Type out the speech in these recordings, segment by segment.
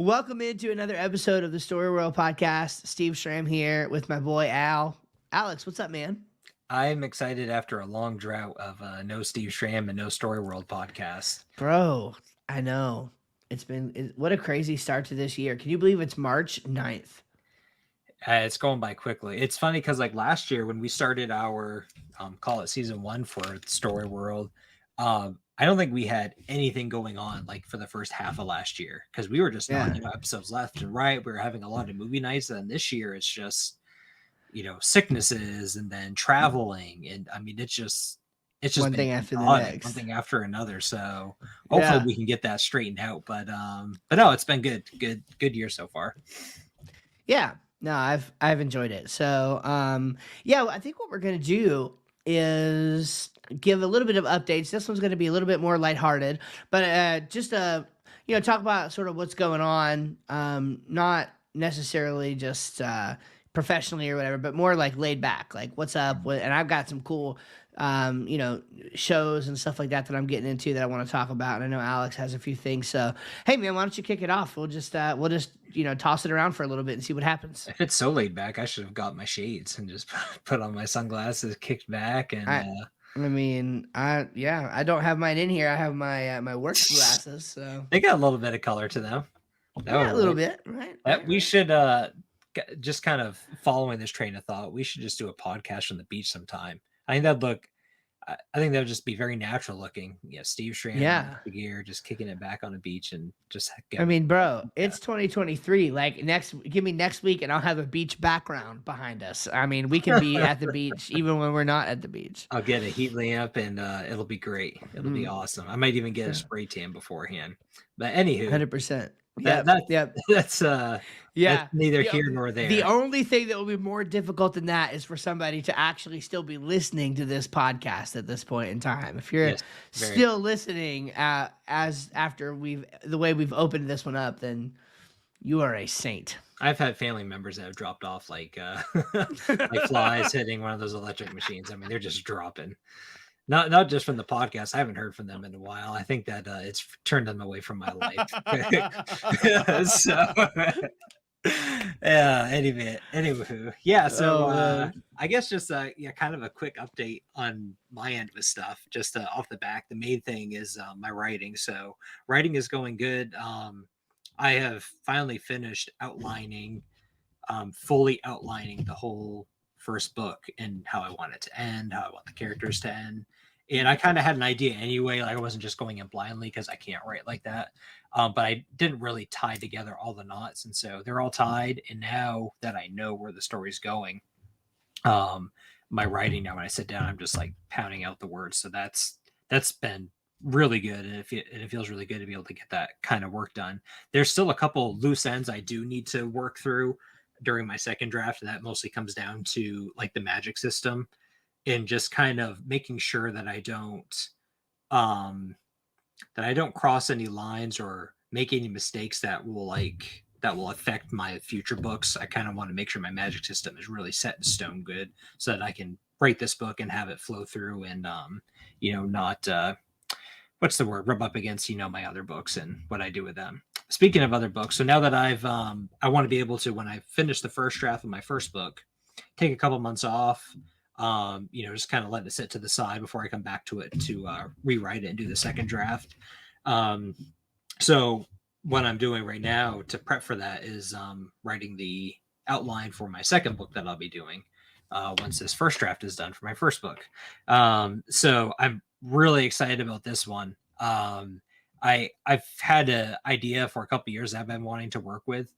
Welcome into another episode of the StoryWorld podcast. Steve Schramm here with my boy Al. Alex, what's up, man? I'm excited after a long drought of no Steve Schramm and no Story World podcast. Bro, I know. What a crazy start to this year. Can you believe it's March 9th? It's going by quickly. It's funny because like last year when we started our call it season 1 for Story World, I don't think we had anything going on like for the first half of last year because we were just Yeah. knocking out episodes left and right. We were having a lot of movie nights, and this year it's just sicknesses and then traveling, and I mean it's just One been thing after the chaotic, next. one thing after another. So hopefully Yeah. we can get that straightened out. But no, it's been good year so far. Yeah. No, I've enjoyed it. So, yeah, I think what we're gonna do is give a little bit of updates. This one's gonna be a little bit more lighthearted, but just talk about sort of what's going on. Not necessarily just professionally or whatever, but more like laid back, like what's up. And I've got some cool, shows and stuff like that I'm getting into that I want to talk about. And I know Alex has a few things. So, hey man, why don't you kick it off? We'll just toss it around for a little bit and see what happens. If it's so laid back, I should have got my shades and just put on my sunglasses, kicked back, and I don't have mine in here. I have my work glasses. So they got a little bit of color to them. yeah, a little bit, right? We should just kind of following this train of thought, we should just do a podcast on the beach sometime. I think that would just be very natural looking. Yeah, Steve Schramm, Yeah. the gear, just kicking it back on the beach and just. I mean, bro, it's 2023. Like give me next week, and I'll have a beach background behind us. I mean, we can be at the beach even when we're not at the beach. I'll get a heat lamp, and it'll be great. It'll be awesome. I might even get a spray tan beforehand. But anywho, 100%. That's neither here nor there. The only thing that will be more difficult than that is for somebody to actually still be listening to this podcast at this point in time. If you're still listening as after the way we've opened this one up, then you are a saint. I've had family members that have dropped off like like flies hitting one of those electric machines. I mean, they're just dropping. Not just from the podcast. I haven't heard from them in a while. I think that it's turned them away from my life. So, yeah. Anywho, yeah. So I guess just kind of a quick update on my end with stuff. Just off the back, the main thing is my writing. So writing is going good. I have finally finished fully outlining the whole first book and how I want it to end, how I want the characters to end. And I kind of had an idea anyway. Like I wasn't just going in blindly because I can't write like that. But I didn't really tie together all the knots. And so they're all tied. And now that I know where the story's going, my writing now, when I sit down, I'm just like pounding out the words. So that's been really good. And it feels really good to be able to get that kind of work done. There's still a couple loose ends I do need to work through during my second draft. And that mostly comes down to like the magic system and just kind of making sure that I don't cross any lines or make any mistakes that will affect my future books. I kind of want to make sure my magic system is really set in stone good so that I can write this book and have it flow through and not rub up against my other books and what I do with them. Speaking of other books, so now that I want to be able to, when I finish the first draft of my first book, take a couple months off, just kind of let it sit to the side before I come back to it to rewrite it and do the second draft. So what I'm doing right now to prep for that is writing the outline for my second book that I'll be doing once this first draft is done for my first book. So I'm really excited about this one. I've had an idea for a couple of years that I've been wanting to work with.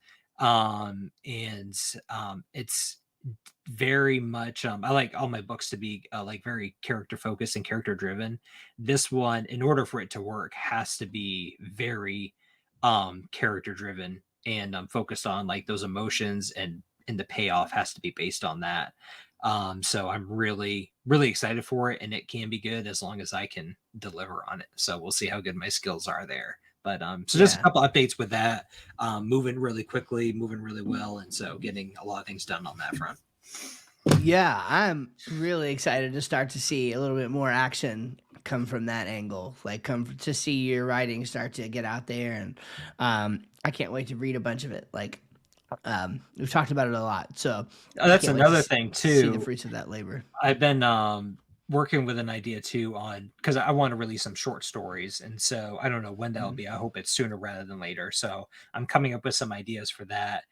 It's very much I like all my books to be like very character focused and character driven. This one, in order for it to work, has to be very character driven and focused on like those emotions, and the payoff has to be based on that. So I'm really excited for it, and it can be good as long as I can deliver on it. So we'll see how good my skills are there. But just a couple updates with that, moving really quickly, moving really well, and so getting a lot of things done on that front. Yeah, I'm really excited to start to see a little bit more action come from that angle, like come to see your writing start to get out there. And I can't wait to read a bunch of it. Like, we've talked about it a lot, so Oh, I that's can't wait to another thing see the too. fruits of that labor. I've been working with an idea too on because I want to release some short stories, and so I don't know when that'll Mhm. be. I hope it's sooner rather than later. So I'm coming up with some ideas for that,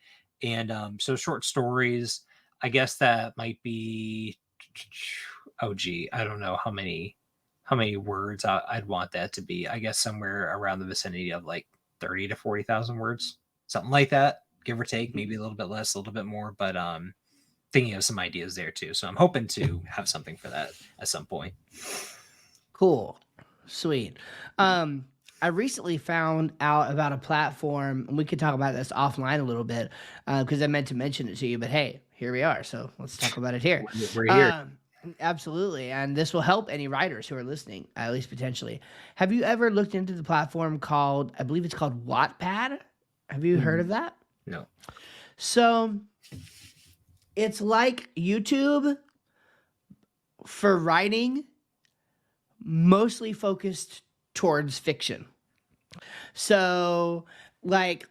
and so short stories. I guess that might be. Oh gee, I don't know how many words I'd want that to be. I guess somewhere around the vicinity of like 30 to 40,000 words, something like that, give or take. Maybe a little bit less, a little bit more, but thinking of some ideas there too. So I'm hoping to have something for that at some point. Cool. Sweet. Um, I recently found out about a platform, and we could talk about this offline a little bit, because I meant to mention it to you, but hey, here we are. So let's talk about it here. We're here. Um, Absolutely. And this will help any writers who are listening, at least potentially. Have you ever looked into the platform called, I believe it's called Wattpad? Have you heard Mm, of that? no. So it's like YouTube for writing, mostly focused towards fiction. So, like,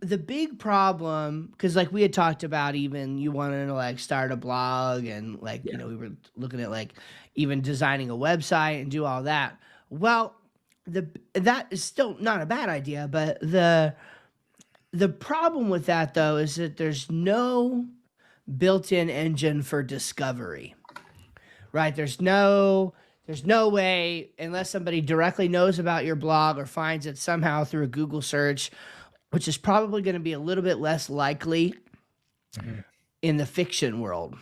the big problem, because like we had talked about, even you wanted to like start a blog, and like, Yeah. we were looking at like even designing a website and do all that. Well, that is still not a bad idea, but the problem with that though is that there's no built-in engine for discovery, right? There's no way, unless somebody directly knows about your blog or finds it somehow through a Google search, which is probably going to be a little bit less likely Mhm. in the fiction world.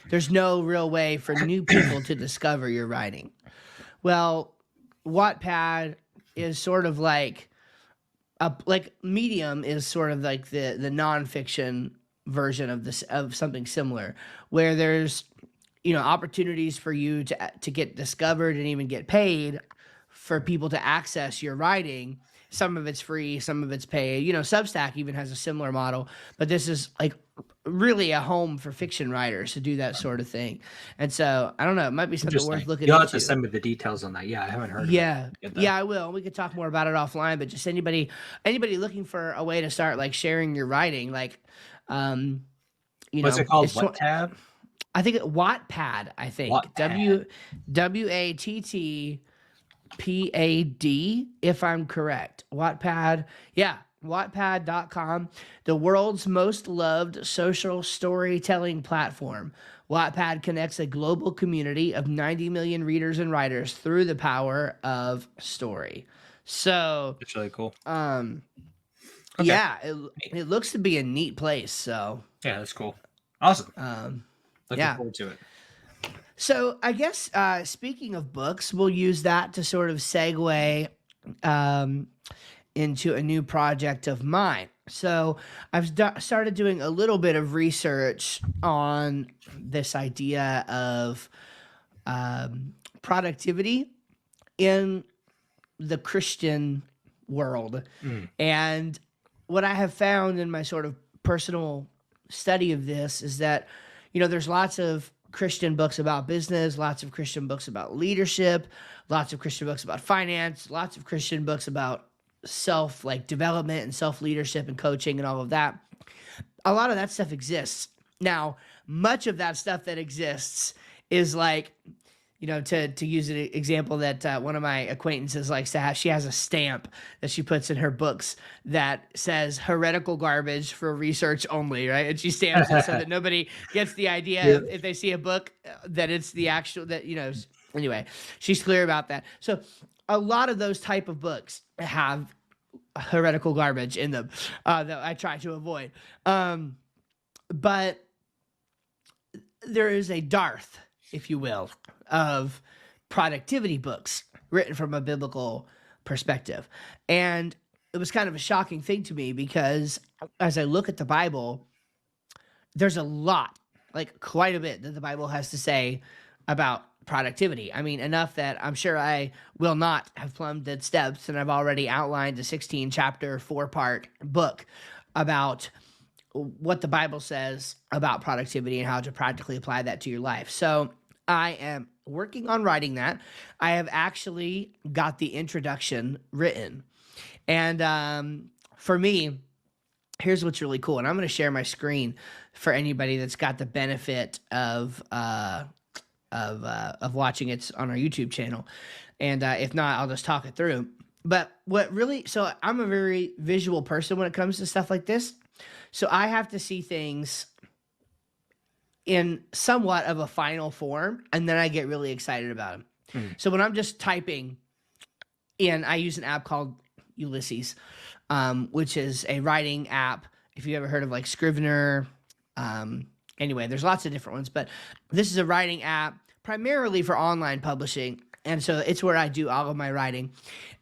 There's no real way for new people to discover your writing. Well, Wattpad is sort of like Medium is sort of like the nonfiction version of this, of something similar, where there's opportunities for you to get discovered and even get paid for people to access your writing. Some of it's free, some of it's paid. Substack even has a similar model, but this is like really a home for fiction writers to do that sort of thing. And so I don't know, it might be something Interesting. worth looking You'll have to into. send me the details on that. Yeah, I haven't heard of it. Yeah. Get that. Yeah, I will. We could talk more about it offline, but just anybody looking for a way to start like sharing your writing, like um, What's it called? it's What tab? I think Wattpad, I think. Wattpad. WATTPAD, if I'm correct. Wattpad. Yeah, Wattpad.com, the world's most loved social storytelling platform. Wattpad connects a global community of 90 million readers and writers through the power of story. So, It's really cool. um, Okay. yeah, it looks to be a neat place. So, Yeah, that's cool. Awesome. um, Looking yeah. forward to it. So I guess speaking of books, we'll use that to sort of segue um, into a new project of mine. So I've started doing a little bit of research on this idea of productivity in the Christian world. Mm. And what I have found in my sort of personal study of this is that, there's lots of Christian books about business, lots of Christian books about leadership, lots of Christian books about finance, lots of Christian books about self like development and self leadership and coaching and all of that. A lot of that stuff exists. Now, much of that stuff that exists is like, to use an example that one of my acquaintances likes to have, she has a stamp that she puts in her books that says heretical garbage for research only, right? And she stamps it so that nobody gets the idea Yeah. if they see a book that it's the actual, anyway, she's clear about that. So a lot of those type of books have heretical garbage in them that I try to avoid. But there is a dearth, if you will, of productivity books written from a biblical perspective. And it was kind of a shocking thing to me because as I look at the Bible, there's a lot, like quite a bit that the Bible has to say about productivity. I mean, enough that I'm sure I will not have plumbed the steps, and I've already outlined a 16 chapter, 4-part book about what the Bible says about productivity and how to practically apply that to your life. So I am working on writing that. I have actually got the introduction written. And for me, here's what's really cool, and I'm going to share my screen for anybody that's got the benefit of watching it on our YouTube channel, and if not, I'll just talk it through. But what really, so I'm a very visual person when it comes to stuff like this, so I have to see things in somewhat of a final form, and then I get really excited about them. Mm. So when I'm just typing in, I use an app called Ulysses, which is a writing app. If you ever heard of like Scrivener, anyway, there's lots of different ones, but this is a writing app primarily for online publishing. And so it's where I do all of my writing.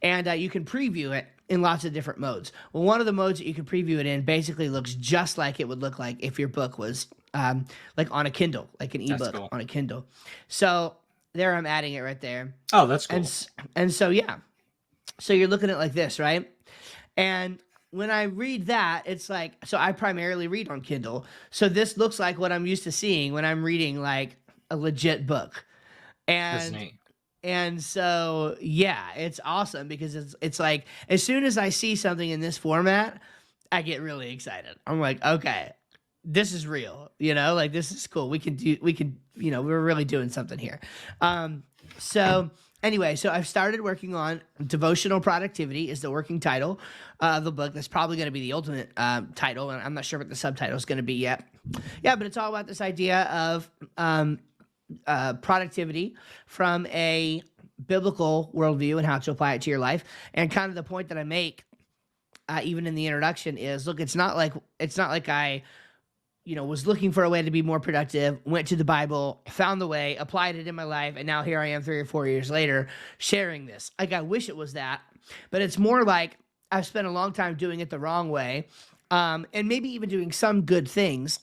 And you can preview it in lots of different modes. Well, one of the modes that you can preview it in basically looks just like it would look like if your book was like on a Kindle, like an That's ebook cool. on a Kindle. So there I'm adding it right there. Oh, that's cool. And so, yeah. So you're looking at like this, right? And when I read that, it's like, so I primarily read on Kindle. So this looks like what I'm used to seeing when I'm reading like a legit book. That's And neat. and so yeah, it's awesome because it's like as soon as I see something in this format, I get really excited. I'm like, okay, this is real, like this is cool. We're really doing something here. So anyway, so I've started working on Devotional Productivity is the working title of the book. That's probably going to be the ultimate title, and I'm not sure what the subtitle is going to be yet. Yeah, but it's all about this idea of productivity from a biblical worldview and how to apply it to your life. And kind of the point that I make, even in the introduction, is look, it's not like I was looking for a way to be more productive, went to the Bible, found the way, applied it in my life, and now here I am 3 or 4 years later sharing this. Like, I wish it was that, but it's more like I've spent a long time doing it the wrong way, and maybe even doing some good things.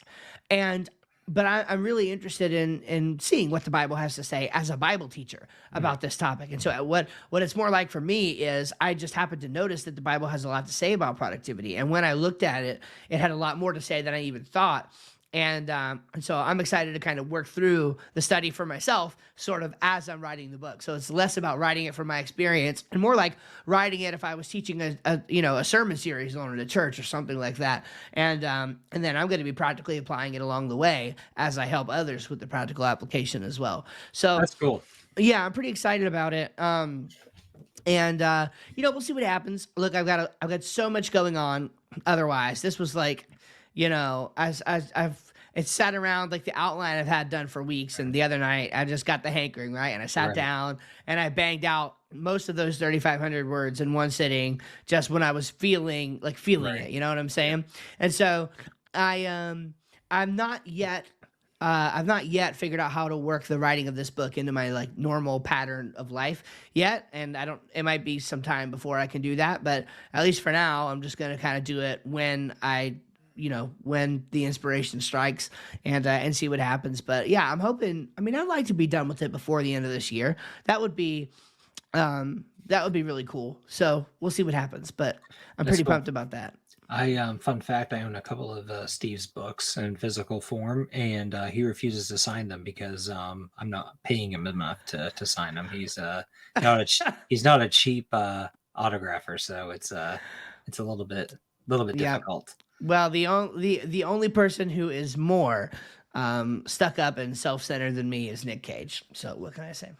But I'm really interested in seeing what the Bible has to say as a Bible teacher about this topic. And so what it's more like for me is I just happened to notice that the Bible has a lot to say about productivity. And when I looked at it, it had a lot more to say than I even thought. And so I'm excited to kind of work through the study for myself, sort of as I'm writing the book. So it's less about writing it from my experience and more like writing it if I was teaching a sermon series on a church or something like that. And then I'm going to be practically applying it along the way as I help others with the practical application as well. So That's cool. yeah, I'm pretty excited about it. And we'll see what happens. Look, I've got so much going on. Otherwise, this was like, as I've it's sat around like the outline I've had done for weeks, and the other night I just got the hankering, right, and I sat Right. down and I banged out most of those 3,500 words in one sitting, just when I was feeling Right. it. You know what I'm saying? And so I'm not yet. I've not yet figured out how to work the writing of this book into my like normal pattern of life yet, and I don't. It might be some time before I can do that, but at least for now, I'm just gonna kind of do it when when the inspiration strikes and see what happens. But yeah, I'm hoping. I mean, I'd like to be done with it before the end of this year. That would be really cool. So we'll see what happens. But I'm That's pretty cool. pumped about that. Fun fact, I own a couple of Steve's books in physical form, and he refuses to sign them because I'm not paying him enough to sign them. He's he's not a cheap autographer, so it's a little bit Yeah. difficult. Well, the only person who is more stuck up and self-centered than me is Nick Cage. So what can I say?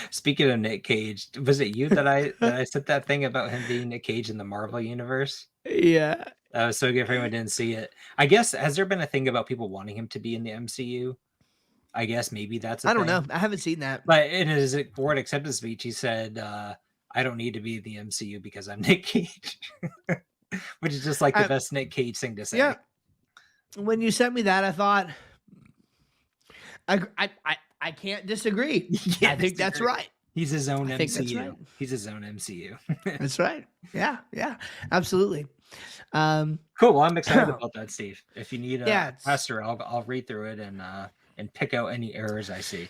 Speaking of Nick Cage, was it you that I said that thing about him being Nick Cage in the Marvel universe? Yeah. That was so good for anyone who didn't see it. I guess, has there been a thing about people wanting him to be in the MCU? I guess maybe that's a I don't thing. know. I haven't seen that. But in his board acceptance speech, he said, I don't need to be in the MCU because I'm Nick Cage. Which is just like the I, best Nick Cage thing to say. yeah. When you sent me that, I thought I can't disagree. I think that's right. He's his own I MCU. think that's right. He's his own MCU. That's right. Yeah, yeah, absolutely. Cool. Well, I'm excited about that, Steve. If you need a Yeah, pastor, I'll read through it and pick out any errors I see.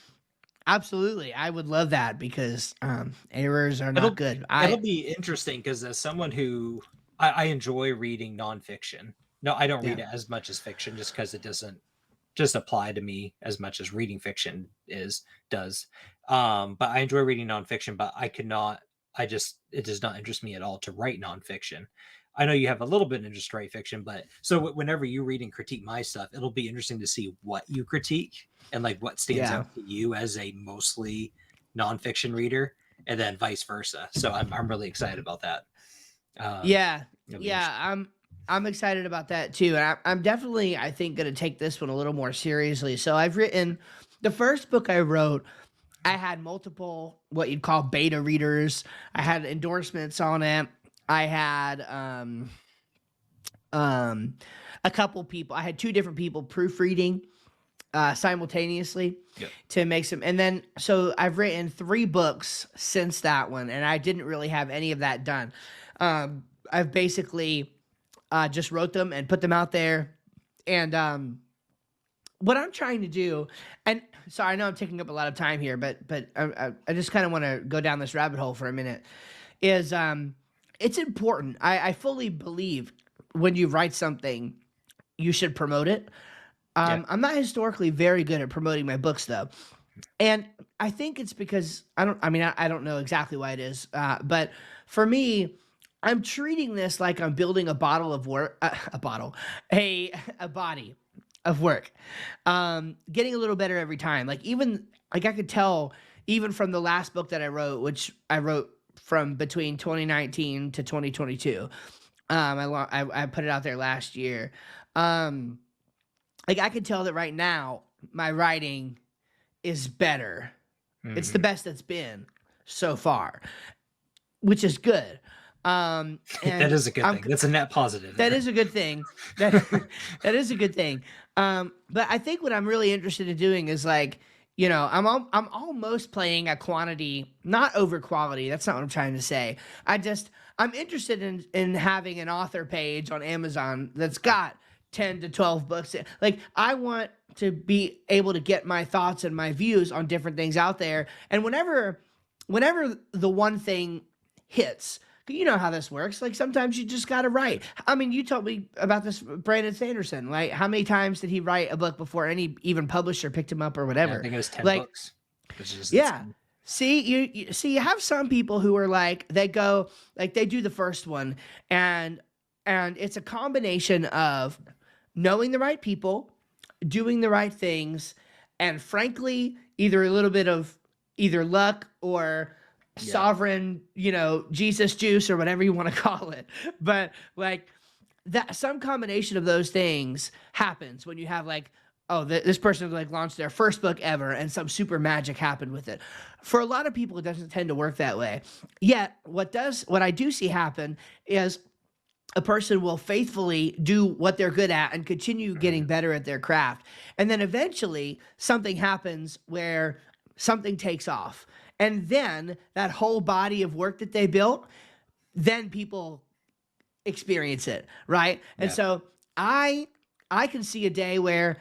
absolutely. I would love that because errors are not good. It'll be interesting because as someone who I enjoy reading nonfiction. No, I don't read it as much as fiction just because it doesn't just apply to me as much as reading fiction does. But I enjoy reading nonfiction, but I could not it does not interest me at all to write nonfiction. I know you have a little bit of interest to write fiction, but so whenever you read and critique my stuff, it'll be interesting to see what you critique and like what stands Yeah. out to you as a mostly nonfiction reader, and then vice versa. So I'm really excited about that. Um, Yeah, it'll be yeah, interesting. I'm excited about that too, and I'm definitely, I think, gonna take this one a little more seriously. So I've written the first book I wrote. I had multiple what you'd call beta readers. I had endorsements on it. I had um, a couple people. I had two different people proofreading simultaneously Yep. to make some. And then so I've written three books since that one, and I didn't really have any of that done. I've basically just wrote them and put them out there. And what I'm trying to do, and sorry, I know I'm taking up a lot of time here, but I just kind of want to go down this rabbit hole for a minute. Is it's important. I fully believe when you write something, you should promote it. Yeah. I'm not historically very good at promoting my books though, and I think it's because I don't. I mean, I don't know exactly why it is, but for me, I'm treating this like I'm building a bottle of work, a bottle, a body of work, getting a little better every time. Like even like I could tell even from the last book that I wrote, which I wrote from between 2019 to 2022. I put it out there last year. Um, like I could tell that right now my writing is better. It's the Mhm. best that's been so far, which is good. That And is a good I'm thing. That's a net positive that there. is a good thing. That that is a good thing. But I think what I'm really interested in doing is like, I'm almost playing a quantity, not over quality. That's not what I'm trying to say. I'm interested in having an author page on Amazon that's got 10 to 12 books. Like I want to be able to get my thoughts and my views on different things out there. And whenever the one thing hits, you know how this works. Like sometimes you just gotta write. I mean, you told me about this Brandon Sanderson. Like, how many times did he write a book before any even publisher picked him up or Yeah, I whatever? think it was 10 Like, books, which is just yeah. insane. See, you see, you have some people who are like they go like they do the first one, and it's a combination of knowing the right people, doing the right things, and frankly, either a little bit of either luck or Yeah. sovereign, Jesus juice or whatever you want to call it. But like that, some combination of those things happens when you have like, oh, this person like launched their first book ever and some super magic happened with it. For a lot of people, it doesn't tend to work that way. Yet, what I do see happen is a person will faithfully do what they're good at and continue getting Mhm. better at their craft. And then eventually something happens where something takes off. And then that whole body of work that they built, then people experience it, right? And Yeah. so I can see a day where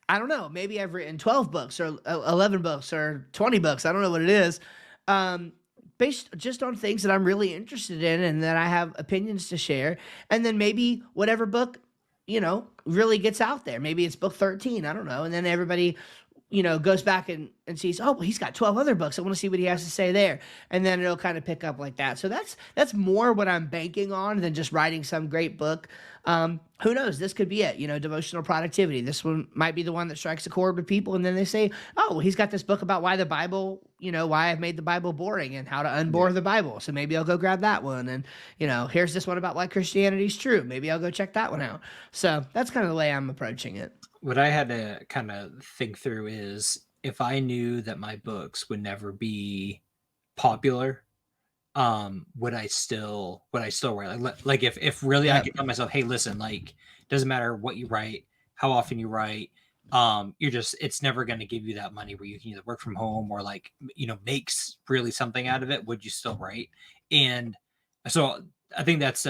I don't know, maybe I've written 12 books or 11 books or 20 books. I don't know what it is. Um, based just on things that I'm really interested in and that I have opinions to share. And then maybe whatever book, really gets out there. Maybe it's book 13. I don't know. And then everybody, goes back and sees, oh, well, he's got 12 other books. I want to see what he has to say there. And then it'll kind of pick up like that. So that's more what I'm banking on than just writing some great book. Who knows? This could be it, devotional productivity. This one might be the one that strikes a chord with people. And then they say, oh, well, he's got this book about why the Bible, why I've made the Bible boring and how to Yeah. unbore the Bible. So maybe I'll go grab that one. And, here's this one about why Christianity is true. Maybe I'll go check that one out. So that's kind of the way I'm approaching it. What I had to kind of think through is if I knew that my books would never be popular, would I still write? Like if really I Yep. could tell myself, hey, listen, like doesn't matter what you write, how often you write, it's never going to give you that money where you can either work from home or like makes really something out of it. Would you still write? And so I think that's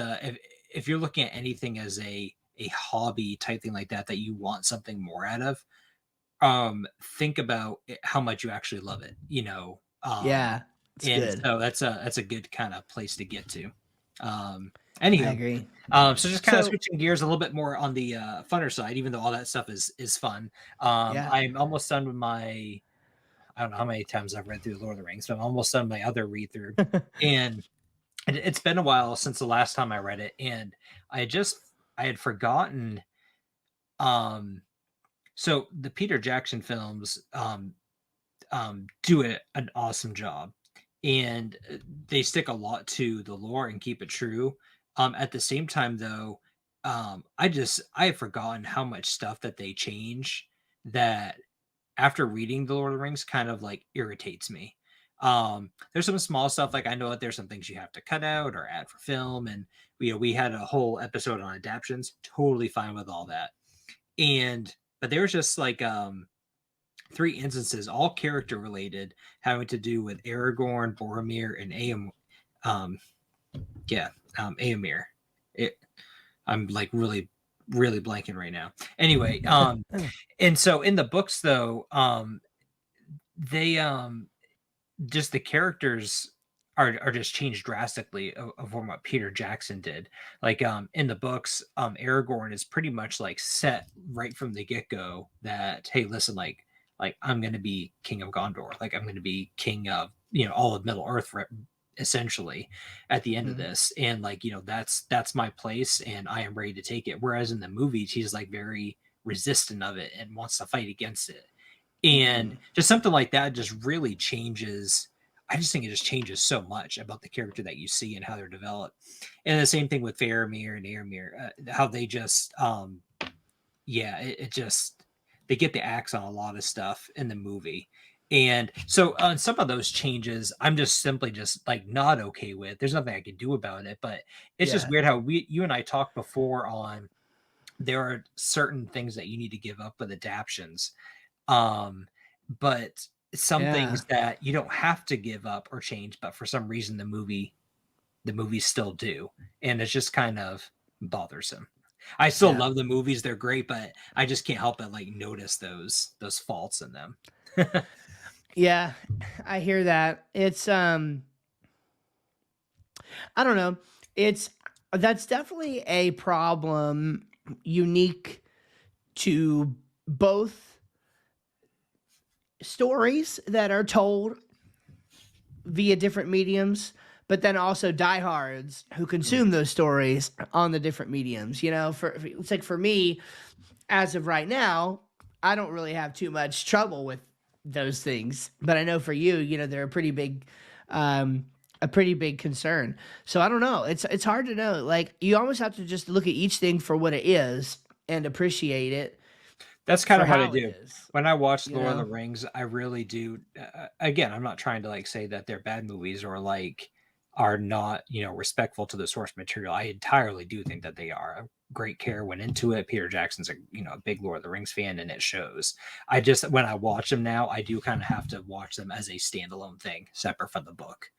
if you're looking at anything as a hobby type thing like that you want something more out of, think about how much you actually love it, Yeah. It's and good. so that's a good kind of place to get to. I Anywho, agree. so just kind of So, switching gears a little bit more on the funner side, even though all that stuff is fun. yeah. I'm almost done with my I don't know how many times I've read through Lord of the Rings, but I'm almost done my other read through, and it's been a while since the last time I read it, and I had forgotten. Um, so the Peter Jackson films do an awesome job, and they stick a lot to the lore and keep it true. At the same time, though, I have forgotten how much stuff that they change that after reading the Lord of the Rings kind of like irritates me. There's some small stuff like I know that there's some things you have to cut out or add for film, and we had a whole episode on adaptions. Totally fine with all that, and but there was just like three instances, all character related, having to do with Aragorn, Boromir, and Um, Aemir. It, I'm like really, really blanking right now. Anyway, and so in the books though, they just the characters are just changed drastically from what Peter Jackson did. Like in the books, Aragorn is pretty much like set right from the get-go that, hey, listen, like I'm gonna be king of Gondor, like I'm gonna be king of, all of Middle Earth essentially at the end of Mhm. this. And like, that's my place and I am ready to take it. Whereas in the movies, he's like very resistant of it and wants to fight against it. And Mm. just something like that just really changes. I just think it just changes so much about the character that you see and how they're developed. And the same thing with Faramir and Aramir, how they just, yeah, it just, they get the axe on a lot of stuff in the movie. And so on some of those changes, I'm just simply just like not okay with. There's nothing I can do about it, but it's just Yeah. weird how you and I talked before on there are certain things that you need to give up with adaptions, um, but some Yeah. things that you don't have to give up or change, but for some reason the movies still do. And it's just kind of bothersome. I still Yeah. love the movies, they're great, but I just can't help but like notice those faults in them. Yeah. I hear that. I don't know. It's That's definitely a problem unique to both stories that are told via different mediums, but then also diehards who Mm, consume those stories on the different mediums. It's like for me, as of right now, I don't really have too much trouble with those things, but I know for you, they're um, a pretty big concern. So I don't know. It's hard to know. Like you almost have to just look at each thing for what it is and appreciate it that's kind for of what I how it do. is. When I watch You Lord of the know? Rings, I really do. Again, I'm not trying to like say that they're bad movies or like are not, respectful to the source material. I entirely do think that they are. Great care went into it. Peter Jackson's a big Lord of the Rings fan, and it shows. I just when I watch them now, I do kind of have to watch them as a standalone thing, separate from the book.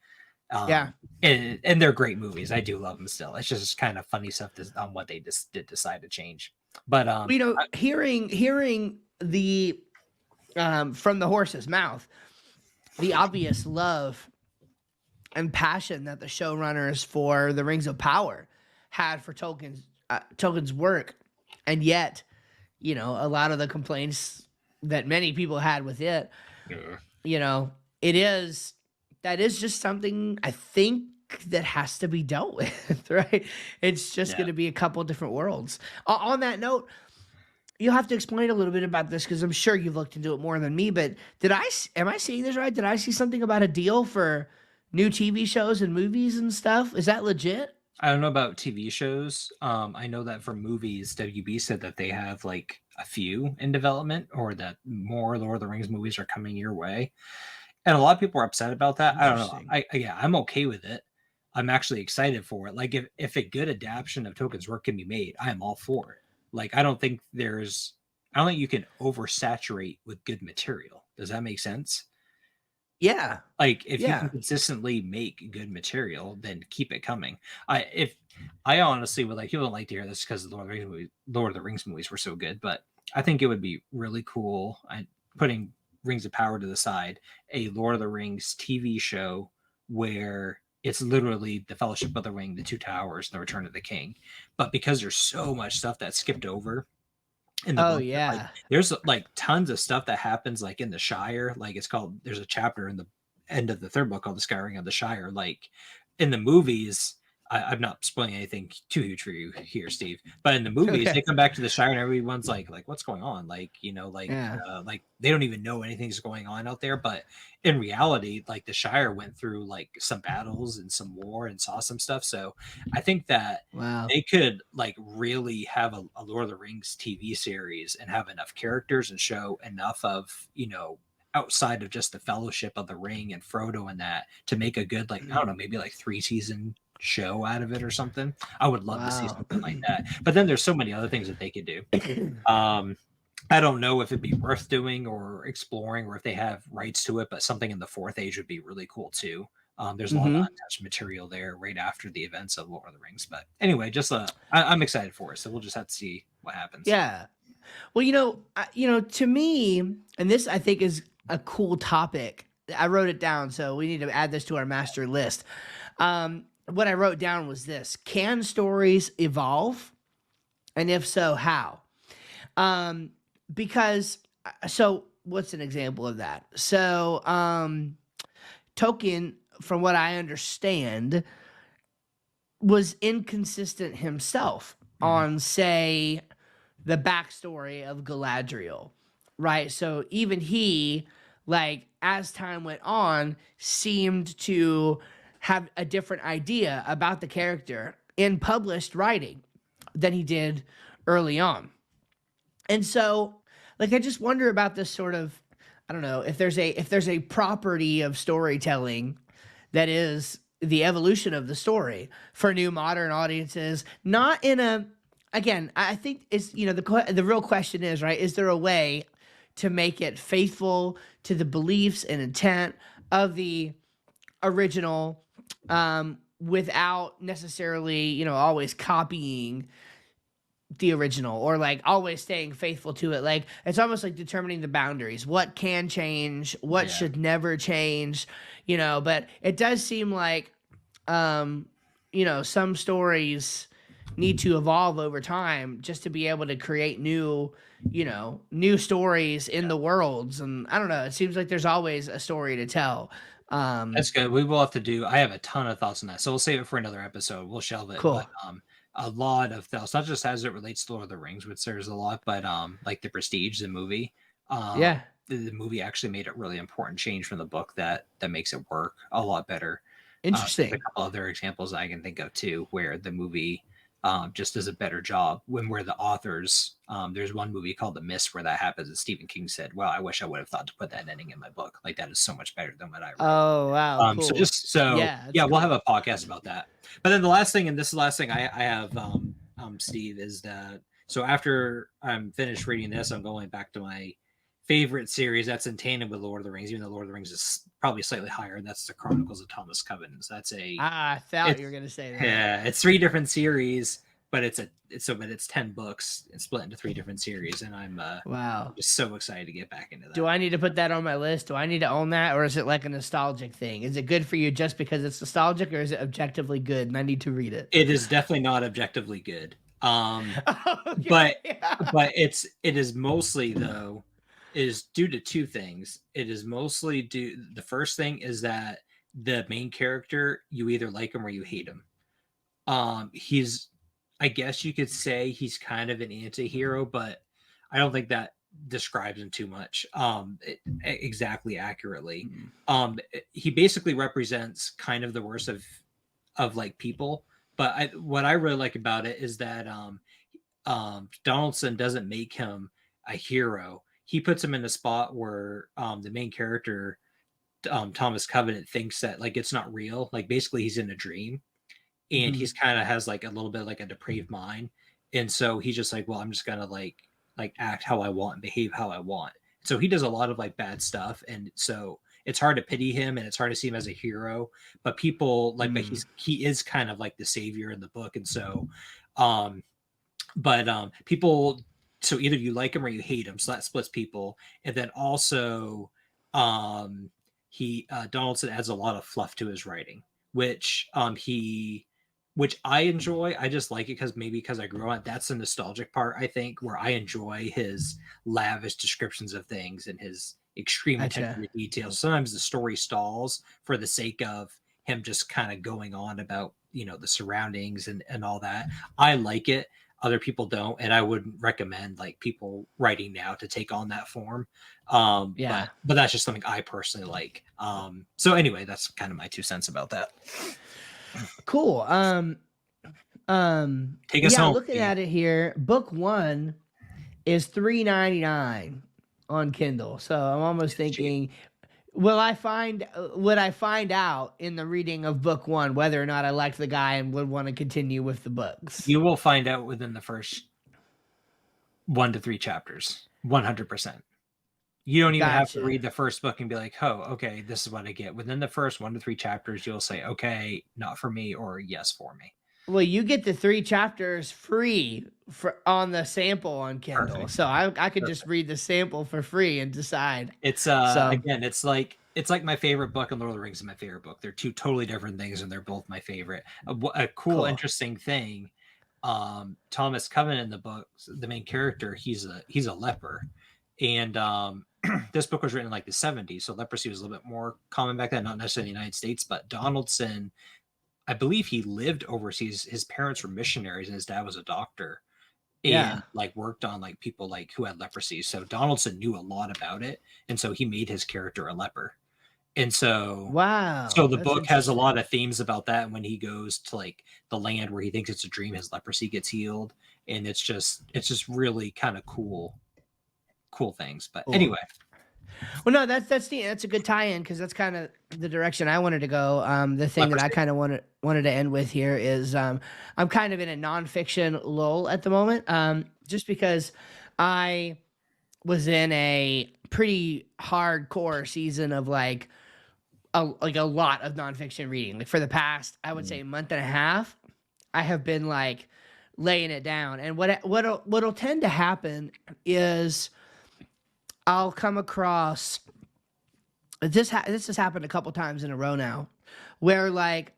Yeah. And they're great movies. I do love them still. It's just kind of funny stuff on what they just did decide to change. But Hearing the from the horse's mouth, the obvious love and passion that the showrunners for the Rings of Power had for Tolkien's work, and yet, a lot of the complaints that many people had with it, uh, you know, it is that is just something I think that has to be dealt with, right? It's just yeah. going to be a couple different worlds. On that note, you'll have to explain a little bit about this because I'm sure you've looked into it more than me. But am I seeing this right? Did I see something about a deal for new TV shows and movies and stuff? Is that legit? I don't know about TV shows. I know that for movies, WB said that they have like a few in development, or that more Lord of the Rings movies are coming your way. And a lot of people are upset about that. I don't know. Interesting. Yeah, I'm okay with it. I'm actually excited for it. Like if a good adaptation of Tolkien's work can be made, I am all for it. Like I don't think you can oversaturate with good material. Does that make sense? Yeah. Like if you can Yeah. consistently make good material, then keep it coming. I honestly would like, people don't like to hear this because Lord of the Rings movies were so good, but I think it would be really cool. Putting Rings of Power to the side, a Lord of the Rings TV show where it's literally the Fellowship of the Ring, the Two Towers, and the Return of the King. But because there's so much stuff that's skipped over, in the Oh book. Like, yeah. there's like tons of stuff that happens like in the Shire. Like it's called. There's a chapter in the end of the third book called "The Scouring of the Shire." Like in the movies, I'm not spoiling anything too huge for you here, Steve. But in the movies, Okay. they come back to the Shire and everyone's like, what's going on? Yeah. Like they don't even know anything's going on out there. But in reality, like the Shire went through like some battles and some war and saw some stuff. So I think that Wow. they could like really have a Lord of the Rings TV series and have enough characters and show enough of, outside of just the Fellowship of the Ring and Frodo and that to make a good, like, I don't know, maybe like 3 season show out of it or something. I would love to see Wow. something like that. But then there's so many other things that they could do. Um, I don't know if it'd be worth doing or exploring or if they have rights to it, but something in the Fourth Age would be really cool too. There's a lot of Hmm. untouched material there right after the events of Lord of the Rings. But anyway, I'm excited for it. So we'll just have to see what happens. Yeah. Well, to me, and this I think is a cool topic. I wrote it down, so we need to add this to our master list. What I wrote down was this: can stories evolve, and if so, how? Um, because so what's an example of that? So, Tolkien, from what I understand, was inconsistent himself Mhm. on, say, the backstory of Galadriel, right? So even he, like, as time went on, seemed to have a different idea about the character in published writing than he did early on. And so, like, I just wonder about this sort of, I don't know, if there's a property of storytelling that is the evolution of the story for new modern audiences, not in a, again, I think it's, the real question is, right, is there a way to make it faithful to the beliefs and intent of the original, without necessarily, always copying the original, or like always staying faithful to it. Like, it's almost like determining the boundaries, what can change, what Yeah. should never change, but it does seem like, um some stories need to evolve over time just to be able to create new stories in the worlds. And I don't know, it seems like there's always a story to tell. That's good. We will have to do. I have a ton of thoughts on that, so we'll save it for another episode. We'll shelve it, but Cool. a lot of thoughts, not just as it relates to Lord of the Rings, which there's a lot, but like the Prestige, the movie. Um, Yeah. the movie actually made a really important change from the book that makes it work a lot better. There's a Interesting. couple other examples I can think of too, where the movie just does a better job. Where the authors, there's one movie called The Mist where that happens, and Stephen King said, "Well, I wish I would have thought to put that ending in my book. Like that is so much better than what I wrote." Oh wow, cool. Yeah, Yeah, that's we'll have a cool. podcast about that. But then the last thing, and this is the last thing I have, Steve, is that so after I'm finished reading this, I'm going back to my favorite series that's in tandem with Lord of the Rings, even though Lord of the Rings is probably slightly higher, and that's the Chronicles of Thomas Covenant. So that's a I thought you were it's gonna say that. yeah, it's three different series, but it's 10 books and split into three different series, and I'm Wow. just so excited to get back into Do that. I need to put that on my list? Do I need to own that, or is it like a nostalgic thing? Is it good for you just because it's nostalgic, or is it objectively good and I need to read it? It is definitely not objectively good. But Okay. it is mostly though is due to two things. It is mostly due. The first thing is that the main character, you either like him or you hate him. He's, I guess you could say he's kind of an anti-hero, but I don't think that describes him too much exactly accurately. Hmm. He basically represents kind of the worst of like people. But what I really like about it is that Donaldson doesn't make him a hero. He puts him in a spot where the main character, Thomas Covenant, thinks that like it's not real. Like basically he's in a dream, and Hmm. he's kind of has like a little bit like a depraved mind, and so he's just like, well, I'm just gonna like act how I want and behave how I want. So he does a lot of like bad stuff, and so it's hard to pity him and it's hard to see him as a hero. But people like, but Hmm. he is kind of like the savior in the book, and so um but people, so either you like him or you hate him, so that splits people. And then also um he Donaldson adds a lot of fluff to his writing, which he which I enjoy. I just like it because I grew on it. That's the nostalgic part, I think, where I enjoy his lavish descriptions of things and his extreme attention Gotcha. to detail. Sometimes the story stalls for the sake of him just kind of going on about, the surroundings and all that. I like it. Other people don't, and I wouldn't recommend like people writing now to take on that form. But Yeah. that's just something I personally like. So anyway, that's kind of my 2 cents about that. Cool. Take us Yeah, home, looking Steve. at it here, book one is $3.99 on Kindle. So I'm almost It's cheap. thinking, would I find out in the reading of book one whether or not I liked the guy and would want to continue with the books? You will find out within the first 1 to 3 chapters, 100%. You don't even have to Gotcha. read the first book and be like, oh, okay, this is what I get. Within the first 1 to 3 chapters, you'll say, okay, not for me, or yes for me. Well, you get the 3 chapters free for on the sample on Kindle, Perfect. so I could just Perfect. read the sample for free and decide. It's So, again, it's like my favorite book and Lord of the Rings is my favorite book. They're two totally different things, and they're both my favorite. A cool, cool. interesting thing. Thomas Covenant in the books, the main character, he's a leper, and this book was written in like the 70s, so leprosy was a little bit more common back then, not necessarily in the United States, but Donaldson, I believe he lived overseas. His parents were missionaries, and his dad was a doctor, Yeah. and like worked on like people like who had leprosy. So Donaldson knew a lot about it, and so he made his character a leper. And so Wow, the that's book has a lot interesting. of themes about that. And when he goes to like the land where he thinks it's a dream, his leprosy gets healed, and it's just really kind of cool things. But Cool. anyway, Well, no, that's a good tie-in because that's kind of the direction I wanted to go. The thing that I leprosy. kind of wanted to end with here is I'm kind of in a nonfiction lull at the moment, just because I was in a pretty hardcore season of like a lot of nonfiction reading. Like for the past, I would Mm, say month and a half, I have been like laying it down. And what'll tend to happen is I'll come across this has happened a couple times in a row now, where like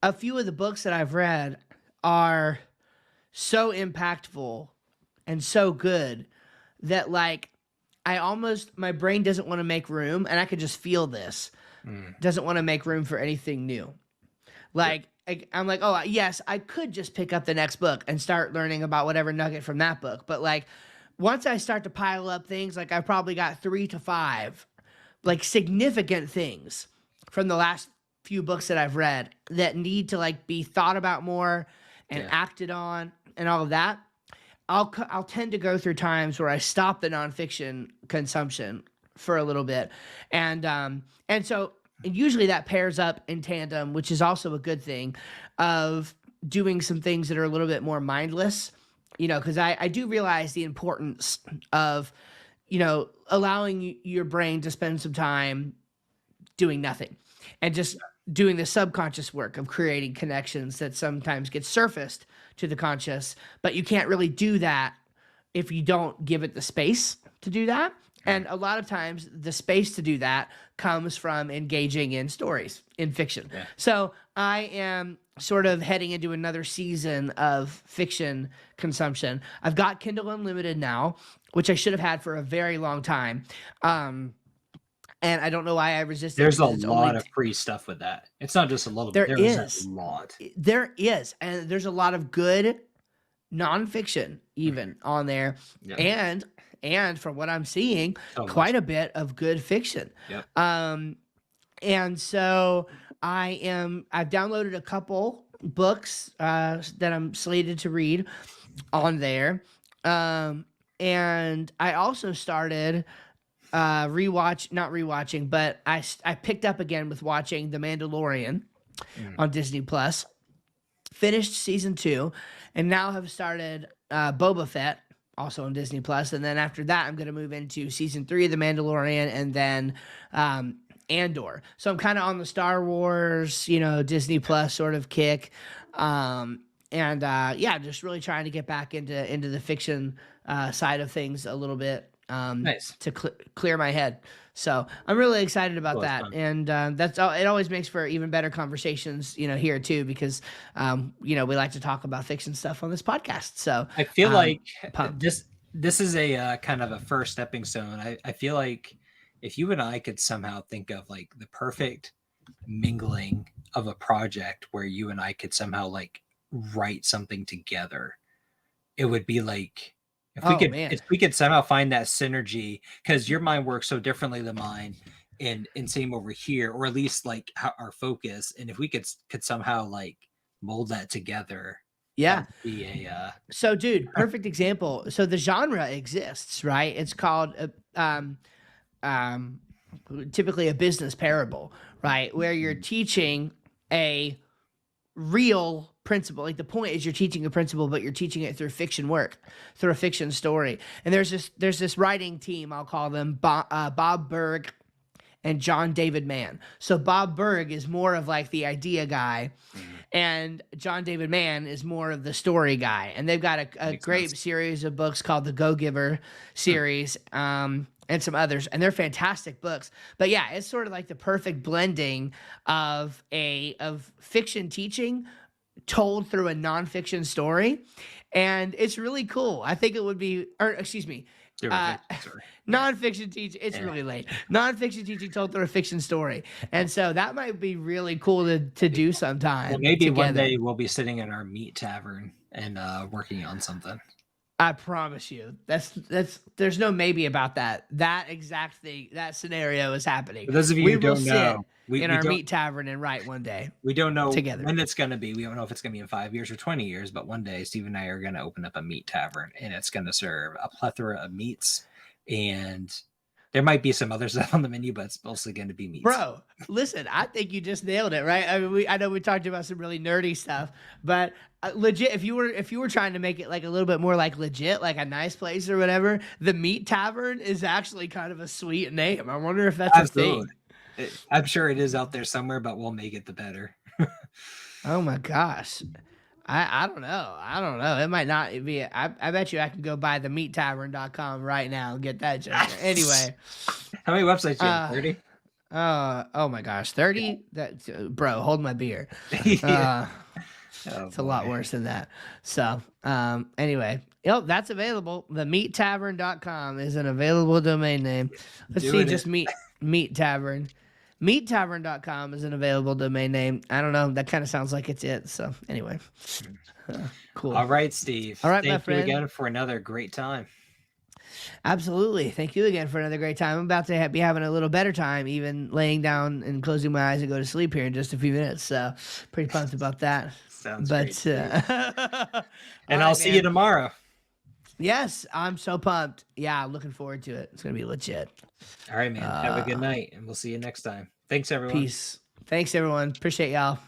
a few of the books that I've read are so impactful and so good that like I almost my brain doesn't want to make room, and I could just feel this mm, doesn't want to make room for anything new. yep. Like I'm like, oh yes, I could just pick up the next book and start learning about whatever nugget from that book. But like once I start to pile up things, like I've probably got 3 to 5 like significant things from the last few books that I've read that need to like be thought about more and Yeah. acted on and all of that. I'll tend to go through times where I stop the nonfiction consumption for a little bit, and so and usually that pairs up in tandem, which is also a good thing, of doing some things that are a little bit more mindless, because I do realize the importance of allowing your brain to spend some time doing nothing and just doing the subconscious work of creating connections that sometimes get surfaced to the conscious, but you can't really do that if you don't give it the space to do that. Mm, And a lot of times, the space to do that comes from engaging in stories, in fiction. yeah. So I am sort of heading into another season of fiction consumption. I've got Kindle Unlimited now, which I should have had for a very long time. Um, and I don't know why I resisted There's a because it's lot only of free stuff with that. It's not just a little bit. there There is a is. lot. There is. And there's a lot of good nonfiction even on there. Yep. And from what I'm seeing, So much. quite a bit of good fiction. Yep. Um, and so I've downloaded a couple books that I'm slated to read on there. And I also started not rewatching, but I picked up again with watching The Mandalorian Mm, on Disney Plus. Finished season 2, and now have started Boba Fett also on Disney Plus. And then after that, I'm going to move into season 3 of The Mandalorian, and then Andor. So I'm kind of on the Star Wars, Disney Plus sort of kick. And yeah, just really trying to get back into the fiction side of things a little bit. Nice. to clear my head. So I'm really excited about Well, that's that, fun. and that's all. It always makes for even better conversations, here too, because we like to talk about fiction stuff on this podcast. So I feel um, like pumped. this is a kind of a first stepping stone. I feel like if you and I could somehow think of like the perfect mingling of a project where you and I could somehow like write something together, it would be like Oh man, if we could somehow find that synergy, because your mind works so differently than mine, and same over here, or at least like how our focus, and if we could somehow like mold that together, that yeah. would be a So, dude, perfect example. So the genre exists, right? It's called um, typically a business parable, right? Where you're teaching a real principle. Like the point is you're teaching a principle, but you're teaching it through fiction work, through a fiction story. And there's this writing team. I'll call them Bob Berg and John David Mann. So Bob Berg is more of like the idea guy, and John David Mann is more of the story guy. And they've got a makes great sense. series of books called the Go Giver Hmm. series, and some others, and they're fantastic books. But yeah, it's sort of like the perfect blending of fiction teaching told through a nonfiction story, and it's really cool. I think it would be, or excuse me, uh, Terrific. Sorry. Yeah. nonfiction teaching. It's Yeah. really late. Nonfiction teaching told through a fiction story, and so that might be really cool to do Well, sometime maybe one together. day we'll be sitting in our Meat Tavern and working on something. I promise you. That's there's no maybe about that. That exact thing, that scenario is happening. For those of you We who will don't sit know, in our meat tavern and write one day we don't know together. when it's going to be. We don't know if it's going to be in 5 years or 20 years, but one day Steve and I are going to open up a meat tavern, and it's going to serve a plethora of meats, and there might be some other stuff on the menu, but it's mostly going to be meats. Bro, listen, I think you just nailed it, right? I mean, I know we talked about some really nerdy stuff, but legit, if you were trying to make it like a little bit more like legit, like a nice place or whatever, the Meat Tavern is actually kind of a sweet name. I wonder if that's a Absolutely. thing. I'm sure it is out there somewhere, but we'll make it the better. Oh my gosh. I don't know. I don't know. It might not be. I bet you I can go buy the meattavern.com right now and get that joke. Anyway, How many websites do you have? uh 30? oh my gosh, 30? That bro, hold my beer. Yeah. Uh Oh it's a lot boy. worse than that. So, anyway, that's available. The meattavern.com is an available domain name. Let's see, Doing just it. meat tavern. Meattavern.com is an available domain name. I don't know. That kind of sounds like it's it. So, anyway, cool. All right, Steve. All right, my Thank you friend. again for another great time. Absolutely. Thank you again for another great time. I'm about to be having a little better time, even laying down and closing my eyes and go to sleep here in just a few minutes. So, pretty pumped about that. Sounds great, But, Steve. all And right, I'll see you man. tomorrow. Yes, I'm so pumped. Yeah, looking forward to it. It's going to be legit. All right, man. Have a good Uh, night, and we'll see you next time. Thanks, everyone. peace. Thanks, everyone. Appreciate y'all.